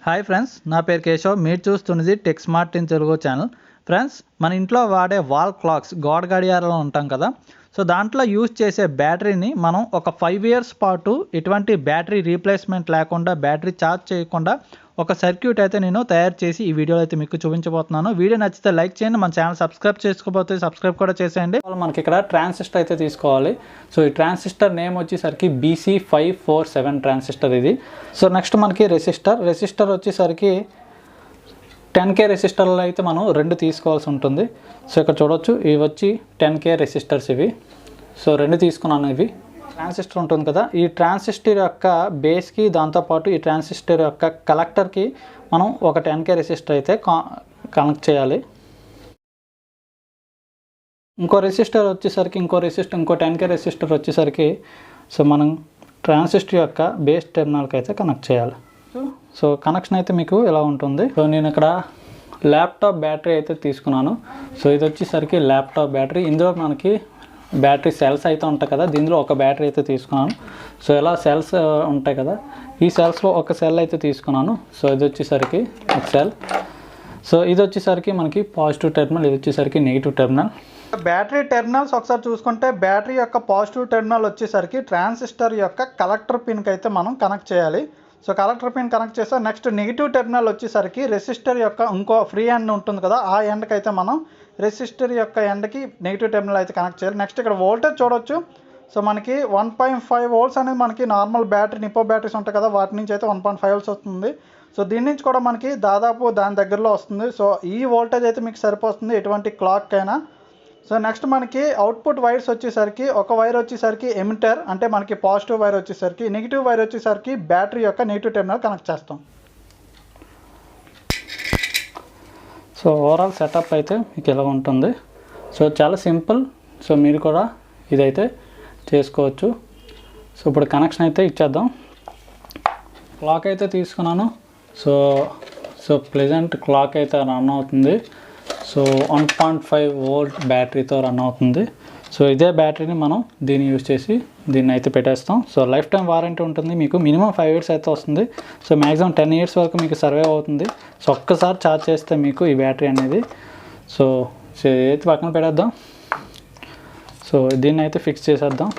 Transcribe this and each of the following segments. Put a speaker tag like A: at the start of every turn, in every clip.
A: Hi friends, నా పేరు కేశవ్. మీరు చూస్తున్నది techsmartintelugu ఛానల్. ఫ్రెండ్స్, మన ఇంట్లో వాడే వాల్ క్లాక్స్ గోడ గడియారాలు ఉంటాం కదా, సో దాంట్లో యూజ్ చేసే బ్యాటరీని మనం ఒక 5 ఇయర్స్ పాటు ఎటువంటి బ్యాటరీ రీప్లేస్మెంట్ లేకుండా, బ్యాటరీ ఛార్జ్ చేయకుండా ఒక సర్క్యూట్ అయితే నేను తయారు చేసి ఈ వీడియోలో అయితే మీకు చూపించబోతున్నాను. వీడియో నచ్చితే లైక్ చేయండి, మన ఛానల్ సబ్స్క్రైబ్ చేసుకోకపోతే సబ్స్క్రైబ్ కూడా చేసేయండి. మనకి ఇక్కడ ట్రాన్సిస్టర్ అయితే తీసుకోవాలి. సో ఈ ట్రాన్సిస్టర్ నేమ్ వచ్చేసరికి BC547 ట్రాన్సిస్టర్ ఇది. సో నెక్స్ట్ మనకి రెసిస్టర్ వచ్చేసరికి 10K రెసిస్టర్లు అయితే మనం 2 తీసుకోవాల్సి ఉంటుంది. సో ఇక్కడ చూడొచ్చు, ఇవి వచ్చి 10K రెసిస్టర్స్ ఇవి. సో 2 తీసుకున్నాను. ఇవి ట్రాన్సిస్టర్ ఉంటుంది కదా, ఈ ట్రాన్సిస్టర్ యొక్క బేస్కి దాంతోపాటు ఈ ట్రాన్సిస్టర్ యొక్క కలెక్టర్కి మనం ఒక 10K రెసిస్టర్ అయితే కనెక్ట్ చేయాలి. ఇంకో 10K రెసిస్టర్ వచ్చేసరికి సో మనం ట్రాన్సిస్టర్ యొక్క బేస్ టెర్మినల్కి అయితే కనెక్ట్ చేయాలి. సో కనెక్షన్ అయితే మీకు ఎలా ఉంటుంది. సో నేను ఇక్కడ ల్యాప్టాప్ బ్యాటరీ అయితే తీసుకున్నాను. సో ఇది వచ్చేసరికి ల్యాప్టాప్ బ్యాటరీ. ఇందులో మనకి బ్యాటరీ సెల్స్ అయితే ఉంటాయి కదా, దీనిలో ఒక బ్యాటరీ అయితే తీసుకున్నాను. సో ఇలా సెల్స్ ఉంటాయి కదా, ఈ సెల్స్లో ఒక సెల్ అయితే తీసుకున్నాను. సో ఇది వచ్చేసరికి ఒక సెల్. సో ఇది వచ్చేసరికి మనకి పాజిటివ్ టెర్మినల్, ఇది వచ్చేసరికి నెగిటివ్ టెర్మినల్. బ్యాటరీ టెర్మినల్స్ ఒకసారి చూసుకుంటే, బ్యాటరీ యొక్క పాజిటివ్ టెర్మినల్ వచ్చేసరికి ట్రాన్సిస్టర్ యొక్క కలెక్టర్ పిన్కి అయితే మనం కనెక్ట్ చేయాలి. సో కలెక్టర్ పిన్ కనెక్ట్ చేస్తే నెక్స్ట్ నెగిటివ్ టెర్మినల్ వచ్చేసరికి రెసిస్టర్ యొక్క ఇంకో ఫ్రీ ఎండ్ ఉంటుంది కదా, ఆ ఎండ్కి అయితే మనం రెసిస్టర్ యొక్క ఎండ్కి నెగిటివ్ టెర్మినల్ అయితే కనెక్ట్ చేయాలి. నెక్స్ట్ ఇక్కడ వోల్టేజ్ చూడొచ్చు. సో మనకి 1.5 వోల్ట్స్ అనేది మనకి నార్మల్ బ్యాటరీ నిపో బ్యాటరీస్ ఉంటాయి కదా, వాటి నుంచి అయితే 1.5 వోల్ట్స్ వస్తుంది. సో దీని నుంచి కూడా మనకి దాదాపు దాని దగ్గరలో వస్తుంది. సో ఈ వోల్టేజ్ అయితే మీకు సరిపోతుంది ఎటువంటి క్లాక్ అయినా. సో నెక్స్ట్ మనకి అవుట్పుట్ వైర్స్ వచ్చేసరికి, ఒక వైర్ వచ్చేసరికి ఎమిటర్ అంటే మనకి పాజిటివ్ వైర్ వచ్చేసరికి, నెగిటివ్ వైర్ వచ్చేసరికి బ్యాటరీ యొక్క నెగిటివ్ టెర్మినల్ కనెక్ట్ చేస్తాం. సో ఓవరాల్ సెటప్ అయితే మీకు ఎలా ఉంటుంది. సో చాలా సింపుల్. సో మీరు కూడా ఇదైతే చేసుకోవచ్చు. సో ఇప్పుడు కనెక్షన్ అయితే ఇచ్చేద్దాం. క్లాక్ అయితే తీసుకున్నాను. సో ప్లెజెంట్ క్లాక్ అయితే రన్ అవుతుంది. సో 1.5 వోల్ట్ బ్యాటరీతో రన్ అవుతుంది. సో ఇదే బ్యాటరీని మనం దీన్ని యూజ్ చేసి దీన్ని అయితే పెట్టేస్తాం. సో లైఫ్ టైం వారంటీ ఉంటుంది, మీకు మినిమం 5 ఇయర్స్ అయితే వస్తుంది. సో మ్యాక్సిమం 10 ఇయర్స్ వరకు మీకు సర్వైవ్ అవుతుంది. సో ఒక్కసారి ఛార్జ్ చేస్తే మీకు ఈ బ్యాటరీ అనేది. సో అయితే పక్కన పెట్టేద్దాం. సో దీన్ని అయితే ఫిక్స్ చేసేద్దాం.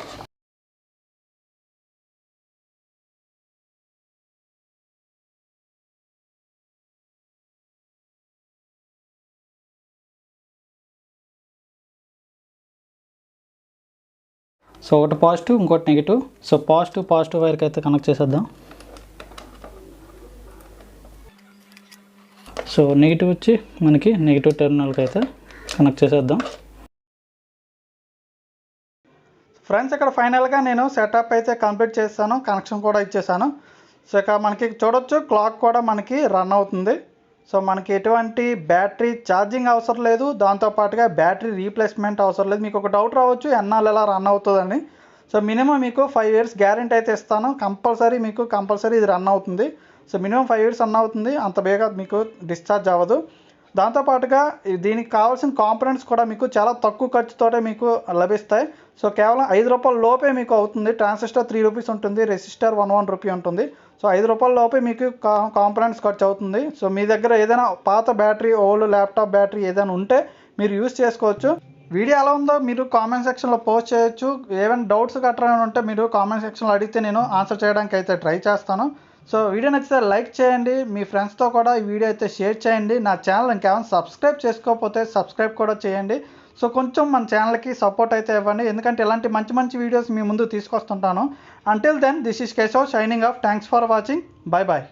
A: సో ఒకటి పాజిటివ్, ఇంకోటి నెగిటివ్. సో పాజిటివ్ వైర్కి అయితే కనెక్ట్ చేసేద్దాం. సో నెగిటివ్ వచ్చి మనకి నెగిటివ్ టెర్మినల్కి అయితే కనెక్ట్ చేసేద్దాం. ఫ్రెండ్స్, ఇక్కడ ఫైనల్గా నేను సెటప్ అయితే కంప్లీట్ చేస్తాను, కనెక్షన్ కూడా ఇచ్చేసాను. సో ఇక మనకి చూడొచ్చు, క్లాక్ కూడా మనకి రన్ అవుతుంది. సో మనకి ఎటువంటి బ్యాటరీ ఛార్జింగ్ అవసరం లేదు, దాంతోపాటుగా బ్యాటరీ రీప్లేస్మెంట్ అవసరం లేదు. మీకు ఒక డౌట్ రావచ్చు, ఎన్నాళ్ళు ఎలా రన్ అవుతుందని. సో మినిమం మీకు 5 ఇయర్స్ గ్యారెంటీ అయితే ఇస్తాను. కంపల్సరీ ఇది రన్ అవుతుంది. సో మినిమం 5 ఇయర్స్ రన్ అవుతుంది, అంత బేగా మీకు డిశ్చార్జ్ అవ్వదు. దాంతోపాటుగా దీనికి కావాల్సిన కాంపోనెంట్స్ కూడా మీకు చాలా తక్కువ ఖర్చుతోటే మీకు లభిస్తాయి. సో కేవలం 5 రూపాయల లోపే మీకు అవుతుంది. ట్రాన్సిస్టర్ 3 రూపీస్ ఉంటుంది, రెసిస్టర్ 1 రూపీ ఉంటుంది. సో 5 రూపాయల లోపే మీకు కాంపోనెంట్స్ ఖర్చు అవుతుంది. సో మీ దగ్గర ఏదైనా పాత బ్యాటరీ, ఓల్డ్ ల్యాప్టాప్ బ్యాటరీ ఏదైనా ఉంటే మీరు యూజ్ చేసుకోవచ్చు. వీడియో ఎలా ఉందో మీరు కామెంట్ సెక్షన్లో పోస్ట్ చేయొచ్చు. ఏమైనా డౌట్స్ గట్రా ఉంటే మీరు కామెంట్ సెక్షన్లో అడిగితే నేను ఆన్సర్ చేయడానికి అయితే ట్రై చేస్తాను. సో వీడియో నచ్చితే లైక్ చేయండి, మీ ఫ్రెండ్స్తో కూడా ఈ వీడియో అయితే షేర్ చేయండి. నా ఛానల్ ఇంకేమైనా సబ్స్క్రైబ్ చేసుకోకపోతే సబ్స్క్రైబ్ కూడా చేయండి. సో కొంచెం మన ఛానల్కి సపోర్ట్ అయితే ఇవ్వండి, ఎందుకంటే ఇలాంటి మంచి వీడియోస్ మీ ముందు తీసుకొస్తుంటాను. Until then, this is Keshav signing off. Thanks for watching. Bye bye.